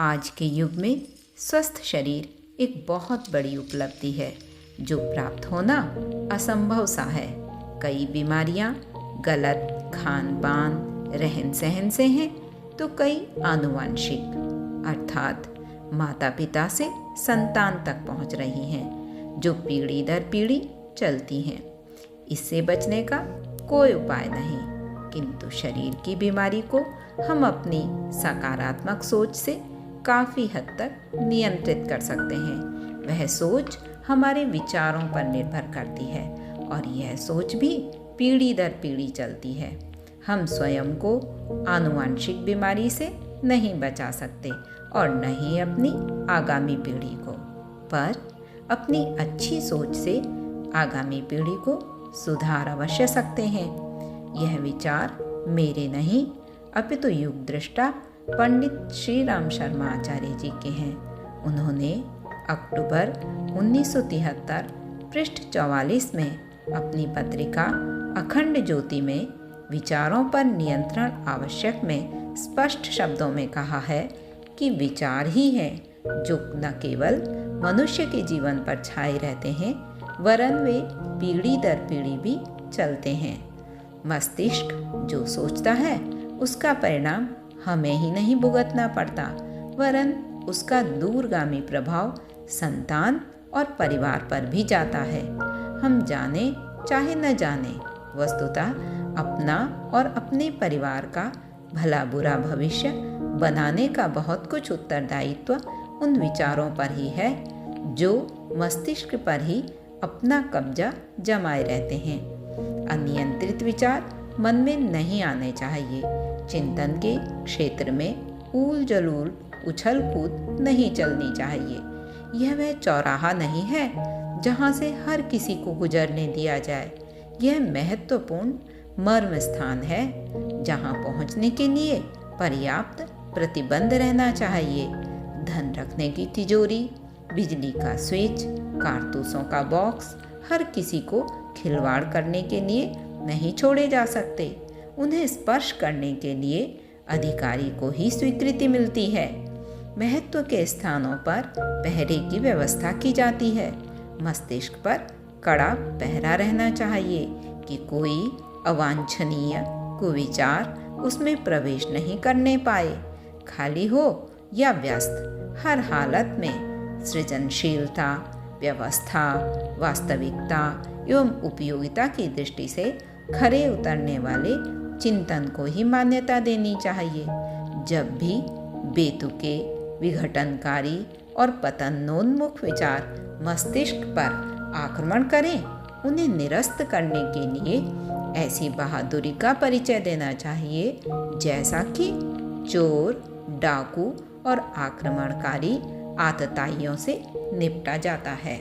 आज के युग में स्वस्थ शरीर एक बहुत बड़ी उपलब्धि है जो प्राप्त होना असंभव सा है। कई बीमारियां गलत खान पान रहन सहन से हैं तो कई आनुवंशिक अर्थात माता पिता से संतान तक पहुंच रही हैं जो पीढ़ी दर पीढ़ी चलती हैं। इससे बचने का कोई उपाय नहीं, किंतु शरीर की बीमारी को हम अपनी सकारात्मक सोच से काफ़ी हद तक नियंत्रित कर सकते हैं। वह सोच हमारे विचारों पर निर्भर करती है और यह सोच भी पीढ़ी दर पीढ़ी चलती है। हम स्वयं को आनुवंशिक बीमारी से नहीं बचा सकते और न ही अपनी आगामी पीढ़ी को, पर अपनी अच्छी सोच से आगामी पीढ़ी को सुधार अवश्य सकते हैं। यह विचार मेरे नहीं अपितु युग दृष्टा पंडित श्री राम शर्मा आचार्य जी के हैं। उन्होंने अक्टूबर 1973 पृष्ठ 44 में अपनी पत्रिका अखंड ज्योति में विचारों पर नियंत्रण आवश्यक में स्पष्ट शब्दों में कहा है कि विचार ही हैं जो न केवल मनुष्य के जीवन पर छाए रहते हैं वरन वे पीढ़ी दर पीढ़ी भी चलते हैं। मस्तिष्क जो सोचता है उसका परिणाम हमें ही नहीं भुगतना पड़ता वरन उसका दूरगामी प्रभाव संतान और परिवार पर भी जाता है। हम जाने चाहे न जाने वस्तुतः अपना और अपने परिवार का भला बुरा भविष्य बनाने का बहुत कुछ उत्तरदायित्व उन विचारों पर ही है जो मस्तिष्क पर ही अपना कब्जा जमाए रहते हैं। अनियंत्रित विचार मन में नहीं आने चाहिए। चिंतन के क्षेत्र में ऊल जलूल उछल कूद नहीं चलनी चाहिए। यह वह चौराहा नहीं है जहाँ से हर किसी को गुजरने दिया जाए। यह महत्वपूर्ण मर्म स्थान है जहाँ पहुँचने के लिए पर्याप्त प्रतिबंध रहना चाहिए। धन रखने की तिजोरी, बिजली का स्विच, कारतूसों का बॉक्स हर किसी को खिलवाड़ करने के लिए नहीं छोड़े जा सकते। उन्हें स्पर्श करने के लिए अधिकारी को ही स्वीकृति मिलती है। महत्व के स्थानों पर पहरे की व्यवस्था की जाती है। मस्तिष्क पर कड़ा पहरा रहना चाहिए कि कोई अवांछनीय कुविचार उसमें प्रवेश नहीं करने पाए। खाली हो या व्यस्त, हर हालत में सृजनशीलता, व्यवस्था, वास्तविकता एवं उपयोगिता की दृष्टि से खरे उतरने वाले चिंतन को ही मान्यता देनी चाहिए। जब भी बेतुके, विघटनकारी और पतनोन्मुख विचार मस्तिष्क पर आक्रमण करें, उन्हें निरस्त करने के लिए ऐसी बहादुरी का परिचय देना चाहिए जैसा कि चोर, डाकू और आक्रमणकारी आतताइयों से निपटा जाता है।